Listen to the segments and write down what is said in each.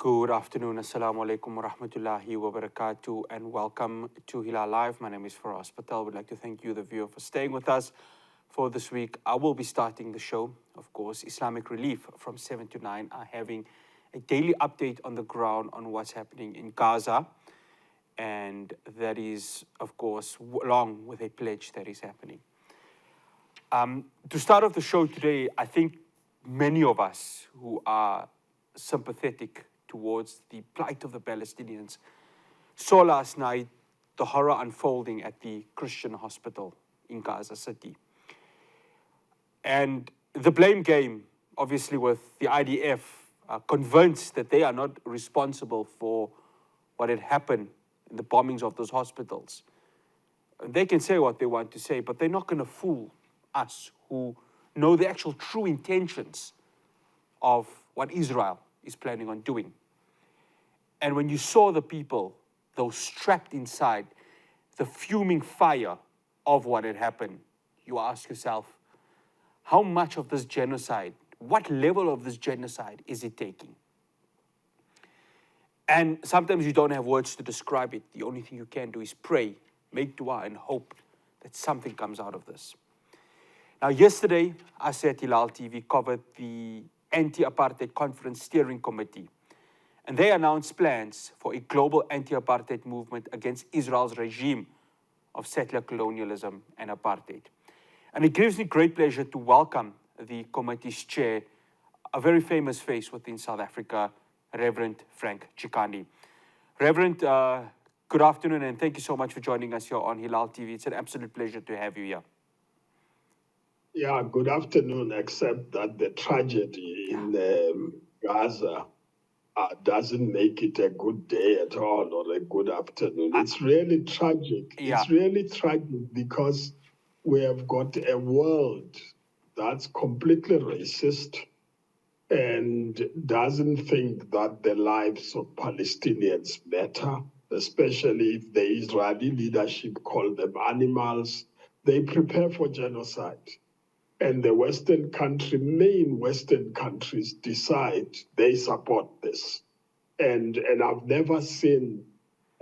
Good afternoon, Assalamu alaikum wa rahmatullahi wa barakatuh, and welcome to Hilaal Live. My name is Faraz Patel. We'd like to thank you, the viewer, for staying with us for this week. I will be starting the show. Of course, Islamic Relief from 7 to 9 are having a daily update on the ground on what's happening in Gaza. And that is, of course, along with a pledge that is happening. To start off the show today, I think many of us who are sympathetic towards the plight of the Palestinians saw last night the horror unfolding at the Christian hospital in Gaza City. And the blame game, obviously, with the IDF convinced that they are not responsible for what had happened in the bombings of those hospitals. They can say what they want to say, but they're not going to fool us who know the actual true intentions of what Israel is planning on doing. And when you saw the people, those strapped inside the fuming fire of what had happened, you ask yourself, how much of this genocide, what level of this genocide is it taking? And sometimes you don't have words to describe it. The only thing you can do is pray, make dua, and hope that something comes out of this. Now, yesterday, us at Hilaal TV covered the Anti-Apartheid Conference Steering Committee, and they announced plans for a global anti-apartheid movement against Israel's regime of settler colonialism and apartheid. And it gives me great pleasure to welcome the committee's chair, a very famous face within South Africa, Reverend Frank Chikane. Reverend, good afternoon, and thank you so much for joining us here on Hilaal TV. It's an absolute pleasure to have you here. Yeah, good afternoon, except that the tragedy in Gaza doesn't make it a good day at all or a good afternoon. It's really tragic. Yeah. It's really tragic because we have got a world that's completely racist and doesn't think that the lives of Palestinians matter, especially if the Israeli leadership call them animals. They prepare for genocide. And the main Western countries decide they support this. And I've never seen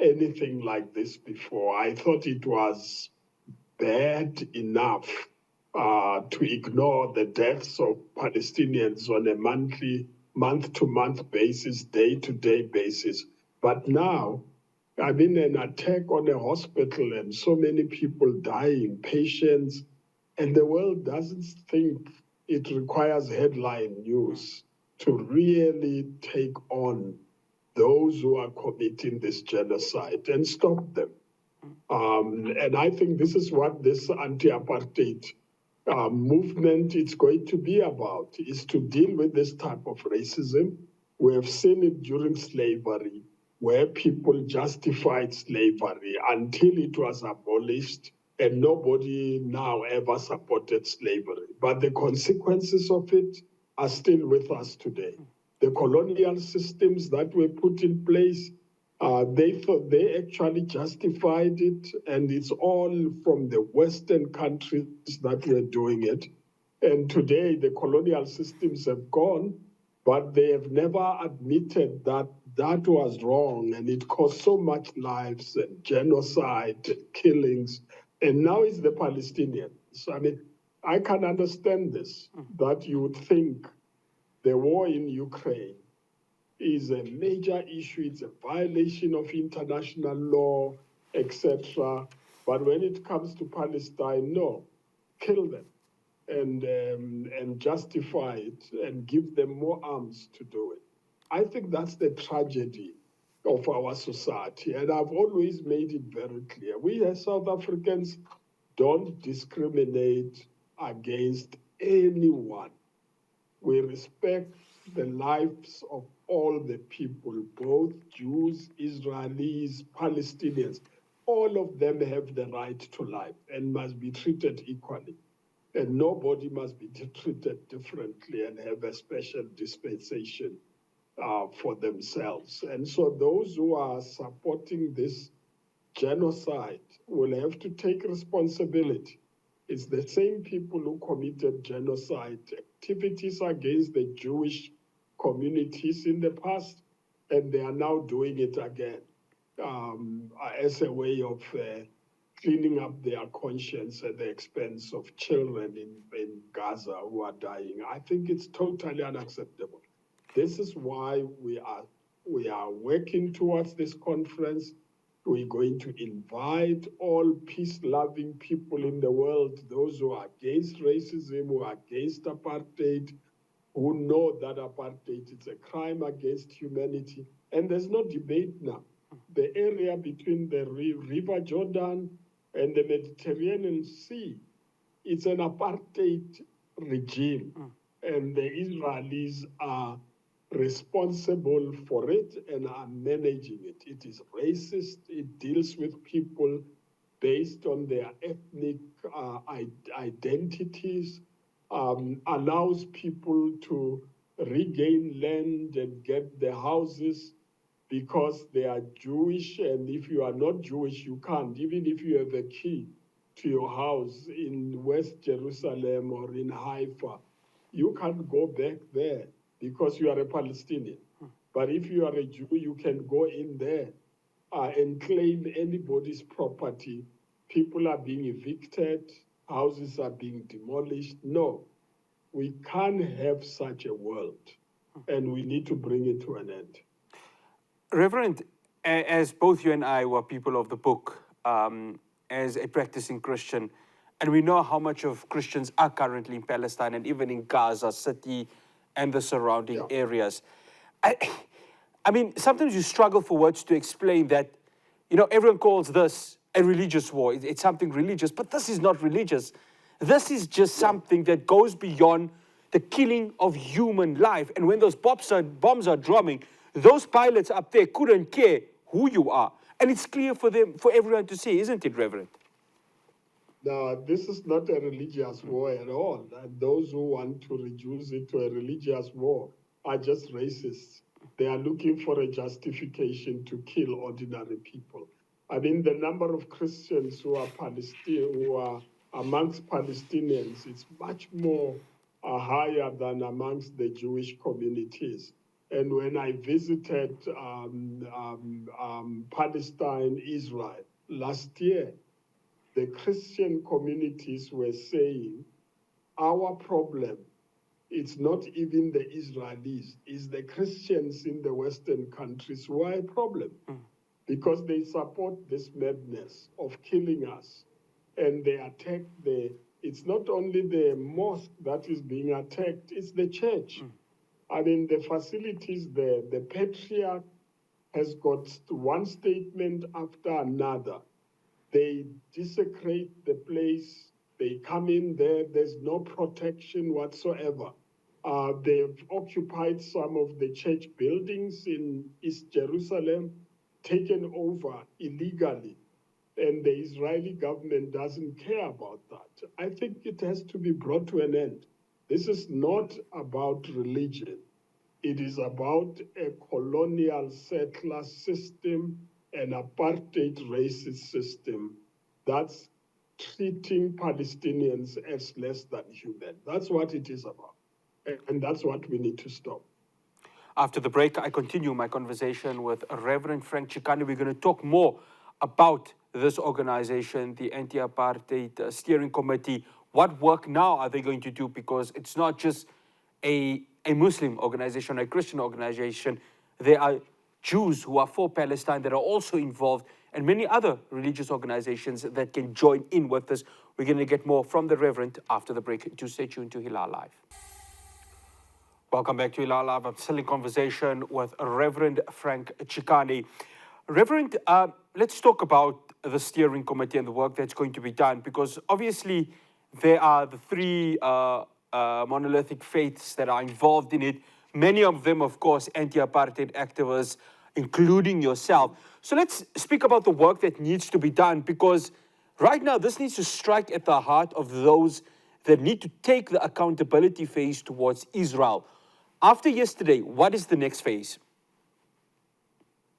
anything like this before. I thought it was bad enough to ignore the deaths of Palestinians on a month-to-month basis, day-to-day basis. But now, I mean, an attack on a hospital and so many people dying, patients, and the world doesn't think it requires headline news to really take on those who are committing this genocide and stop them. And I think this is what this anti-apartheid movement is going to be about, is to deal with this type of racism. We have seen it during slavery, where people justified slavery until it was abolished, and nobody now ever supported slavery. But the consequences of it are still with us today. The colonial systems that were put in place, they thought they actually justified it, and it's all from the Western countries that were doing it. And today the colonial systems have gone, but they have never admitted that that was wrong, and it cost so much lives and genocide and killings. And now it's the Palestinians. I mean, I can understand this, that you would think the war in Ukraine is a major issue, it's a violation of international law, etc. But when it comes to Palestine, no, kill them and justify it and give them more arms to do it. I think that's the tragedy of our society. And I've always made it very clear. We as South Africans don't discriminate against anyone. We respect the lives of all the people, both Jews, Israelis, Palestinians. All of them have the right to life and must be treated equally. And nobody must be treated differently and have a special dispensation for themselves. And so those who are supporting this genocide will have to take responsibility. It's the same people who committed genocide activities against the Jewish communities in the past. and they are now doing it again as a way of cleaning up their conscience at the expense of children in Gaza who are dying. I think it's totally unacceptable. This is why we are working towards this conference. We're going to invite all peace-loving people in the world, those who are against racism, who are against apartheid, who know that apartheid is a crime against humanity. And there's no debate now. The area between the River Jordan and the Mediterranean Sea, it's an apartheid regime. And the Israelis are responsible for it and are managing it. It is racist. It deals with people based on their ethnic identities, allows people to regain land and get their houses because they are Jewish. And if you are not Jewish, you can't. Even if you have a key to your house in West Jerusalem or in Haifa, you can't go back there because you are a Palestinian. But if you are a Jew, you can go in there and claim anybody's property. People are being evicted, houses are being demolished. No, we can't have such a world, and we need to bring it to an end. Reverend, as both you and I were people of the book, as a practicing Christian, and we know how much of Christians are currently in Palestine and even in Gaza City and the surrounding areas. I mean, sometimes you struggle for words to explain that, you know, everyone calls this a religious war. It's something religious, but this is not religious. This is just something that goes beyond the killing of human life. And when those bombs are dropping, those pilots up there couldn't care who you are. And it's clear for them, for everyone to see, isn't it, Reverend? No, this is not a religious war at all. And those who want to reduce it to a religious war are just racists. They are looking for a justification to kill ordinary people. I mean, the number of Christians who are amongst Palestinians is much more higher than amongst the Jewish communities. And when I visited Palestine, Israel last year, the Christian communities were saying, our problem, it's not even the Israelis, it's the Christians in the Western countries who are a problem. Because they support this madness of killing us. And they attack it's not only the mosque that is being attacked, it's the church. I mean, the facilities there, the patriarch has got one statement after another. They desecrate the place, they come in there, there's no protection whatsoever. They've occupied some of the church buildings in East Jerusalem, taken over illegally, and the Israeli government doesn't care about that. I think it has to be brought to an end. This is not about religion. It is about a colonial settler system, an apartheid racist system that's treating Palestinians as less than human. That's what it is about. And that's what we need to stop. After the break, I continue my conversation with Reverend Frank Chikane. We're going to talk more about this organization, the Anti-Apartheid Steering Committee. What work now are they going to do? Because it's not just a Muslim organization, a Christian organization. There are Jews who are for Palestine that are also involved, and many other religious organizations that can join in with this. We're going to get more from the Reverend after the break. Do stay tuned to Hilaal Live. Welcome back to Hilaal Live. I'm still in conversation with Reverend Frank Chikane. Reverend, let's talk about the steering committee and the work that's going to be done, because obviously there are the three monolithic faiths that are involved in it. Many of them, of course, anti-apartheid activists, including yourself. So let's speak about the work that needs to be done, because right now this needs to strike at the heart of those that need to take the accountability phase towards Israel. After yesterday, what is the next phase?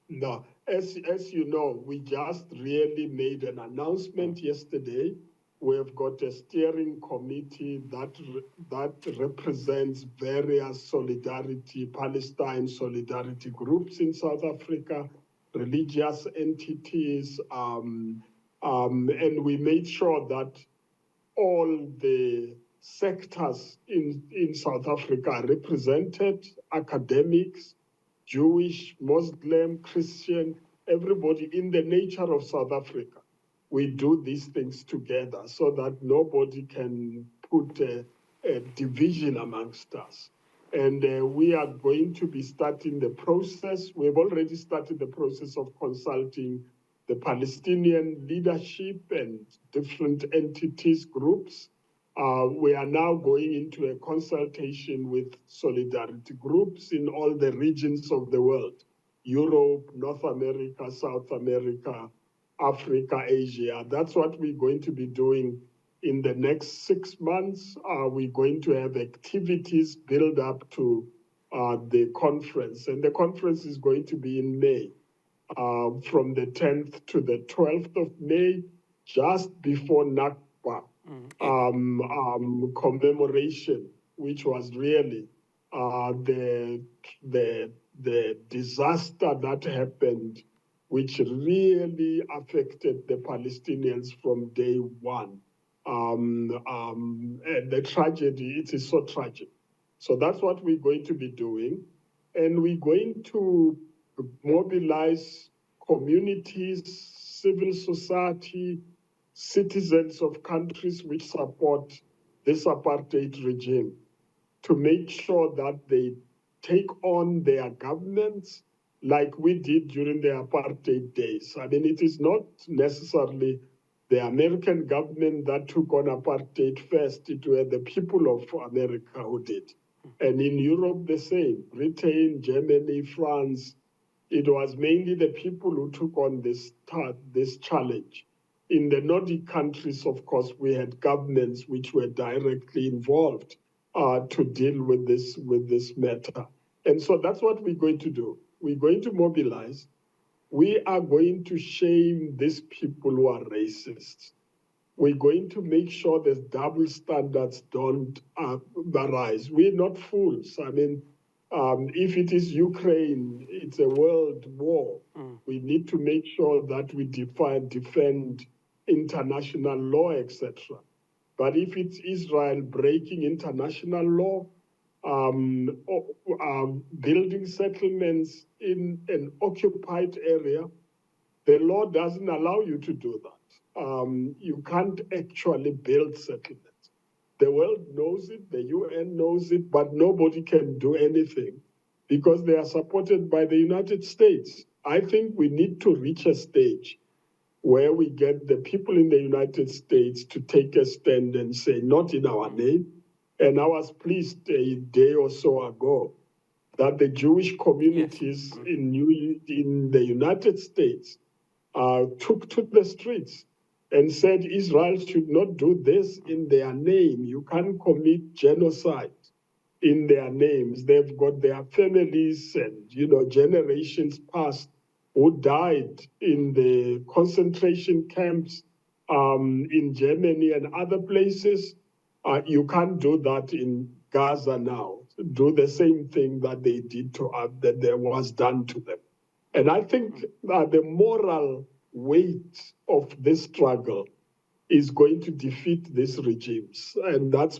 No, as you know, we just really made an announcement yesterday We've got a steering committee that represents various Palestine solidarity groups in South Africa, religious entities, and we made sure that all the sectors in South Africa are represented, academics, Jewish, Muslim, Christian, everybody in the nature of South Africa. We do these things together so that nobody can put a division amongst us. And we are going to be starting the process. We've already started the process of consulting the Palestinian leadership and different entities, groups. We are now going into a consultation with solidarity groups in all the regions of the world: Europe, North America, South America, Africa, Asia. That's what we're going to be doing in the next 6 months. We're going to have activities build up to the conference, and the conference is going to be in May, from the 10th to the 12th of May, just before Nakba commemoration, which was really the disaster that happened, which really affected the Palestinians from day one. And the tragedy, it is so tragic. So that's what we're going to be doing. And we're going to mobilize communities, civil society, citizens of countries which support this apartheid regime to make sure that they take on their governments like we did during the apartheid days. I mean, it is not necessarily the American government that took on apartheid first. It were the people of America who did. And in Europe, the same. Britain, Germany, France. It was mainly the people who took on this challenge. In the Nordic countries, of course, we had governments which were directly involved to deal with this matter. And so that's what we're going to do. We're going to mobilize. We are going to shame these people who are racist. We're going to make sure that double standards don't arise. We're not fools. I mean, if it is Ukraine, it's a world war. We need to make sure that we defend international law, etc. But if it's Israel breaking international law, building settlements in an occupied area, the law doesn't allow you to do that. You can't actually build settlements. The world knows it, the UN knows it, but nobody can do anything because they are supported by the United States. I think we need to reach a stage where we get the people in the United States to take a stand and say, not in our name. And I was pleased a day or so ago that the Jewish communities in the United States took to the streets and said Israel should not do this in their name. You can't commit genocide in their names. They've got their families and, generations past who died in the concentration camps in Germany and other places. You can't do that in Gaza now. Do the same thing that they did that there was done to them. And I think that the moral weight of this struggle is going to defeat these regimes, and that's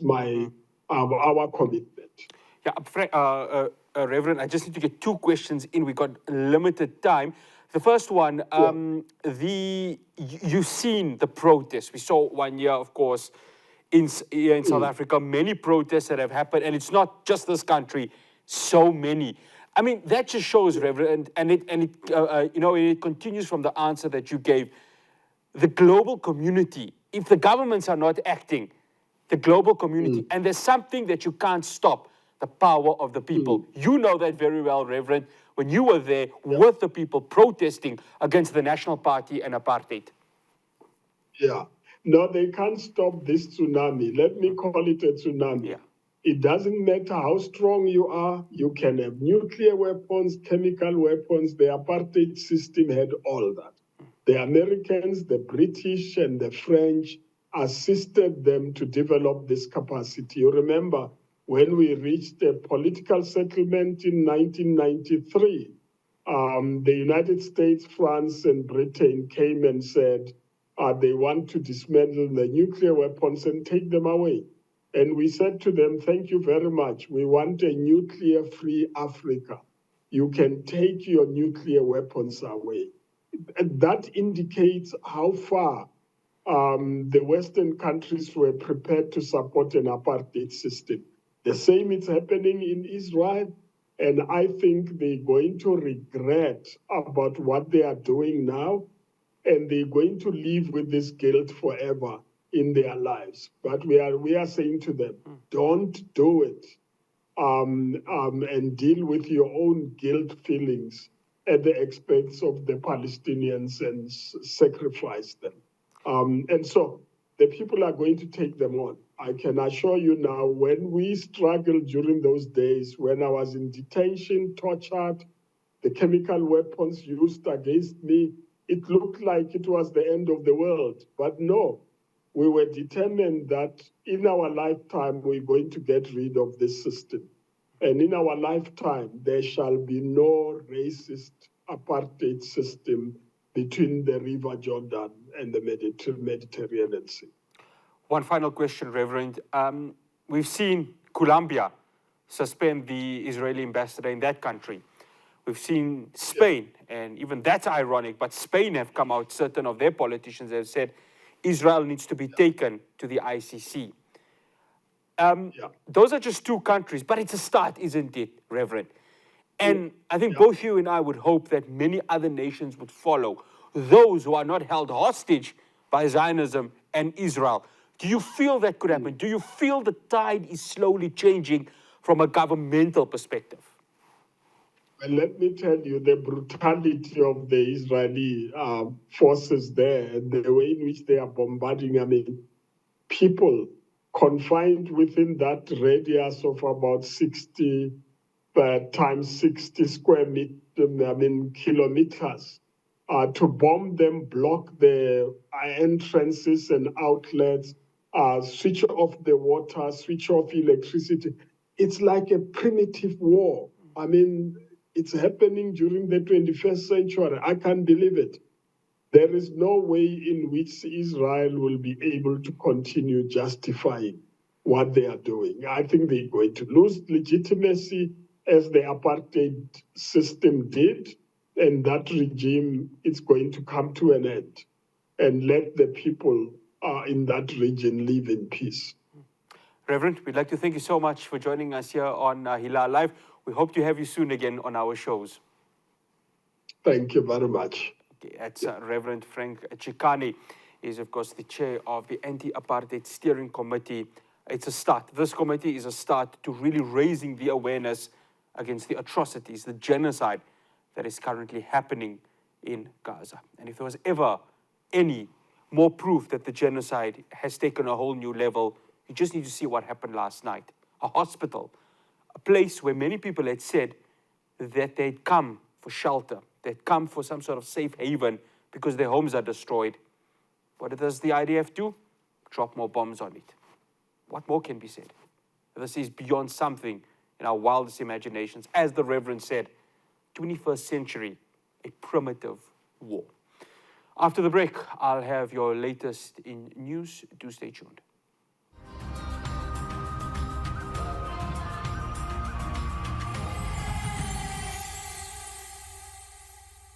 our commitment. Yeah, Reverend, I just need to get two questions in. We got limited time. The first one, you've seen the protests. We saw one year, of course, in South Africa, many protests that have happened, and it's not just this country, so many. I mean, that just shows, Reverend, and it continues from the answer that you gave. The global community, if the governments are not acting, the global community, and there's something that you can't stop, the power of the people. You know that very well, Reverend, when you were there with the people protesting against the National Party and apartheid. Yeah. No, they can't stop this tsunami. Let me call it a tsunami. Yeah. It doesn't matter how strong you are. You can have nuclear weapons, chemical weapons. The apartheid system had all that. The Americans, the British, and the French, assisted them to develop this capacity. You remember when we reached a political settlement in 1993, the United States, France, and Britain came and said they want to dismantle the nuclear weapons and take them away. And we said to them, thank you very much. We want a nuclear-free Africa. You can take your nuclear weapons away. And that indicates how far the Western countries were prepared to support an apartheid system. The same is happening in Israel, and I think they're going to regret about what they are doing now, and they're going to live with this guilt forever in their lives. But we are saying to them, don't do it, and deal with your own guilt feelings at the expense of the Palestinians and sacrifice them. And so the people are going to take them on. I can assure you now, when we struggled during those days, when I was in detention, tortured, the chemical weapons used against me, it looked like it was the end of the world. But no, we were determined that in our lifetime, we're going to get rid of this system. And in our lifetime, there shall be no racist apartheid system between the River Jordan and the Mediterranean Sea. One final question, Reverend. We've seen Colombia suspend the Israeli ambassador in that country. We've seen Spain, and even that's ironic, but Spain have come out, certain of their politicians have said Israel needs to be taken to the ICC. Those are just two countries, but it's a start, isn't it, Reverend? And I think both you and I would hope that many other nations would follow, those who are not held hostage by Zionism and Israel. Do you feel that could happen? Do you feel the tide is slowly changing from a governmental perspective? Well, let me tell you, the brutality of the Israeli forces there, and the way in which they are bombarding, I mean, people confined within that radius of about 60 times 60 square kilometers, to bomb them, block the entrances and outlets, switch off the water, switch off electricity. It's like a primitive war. I mean, it's happening during the 21st century. I can't believe it. There is no way in which Israel will be able to continue justifying what they are doing. I think they're going to lose legitimacy as the apartheid system did, and that regime is going to come to an end and let the people in that region live in peace. Reverend, we'd like to thank you so much for joining us here on Hilaal Live. We hope to have you soon again on our shows. Thank you very much. Okay, that's Reverend Frank Chikane. Is, of course, the chair of the Anti-Apartheid Steering Committee. It's a start. This committee is a start to really raising the awareness against the atrocities, the genocide that is currently happening in Gaza. And if there was ever any more proof that the genocide has taken a whole new level, you just need to see what happened last night. A hospital, a place where many people had said that they'd come for shelter, they'd come for some sort of safe haven because their homes are destroyed. What does the IDF do? Drop more bombs on it. What more can be said? This is beyond something in our wildest imaginations. As the Reverend said, 21st century, a primitive war. After the break, I'll have your latest in news. Do stay tuned.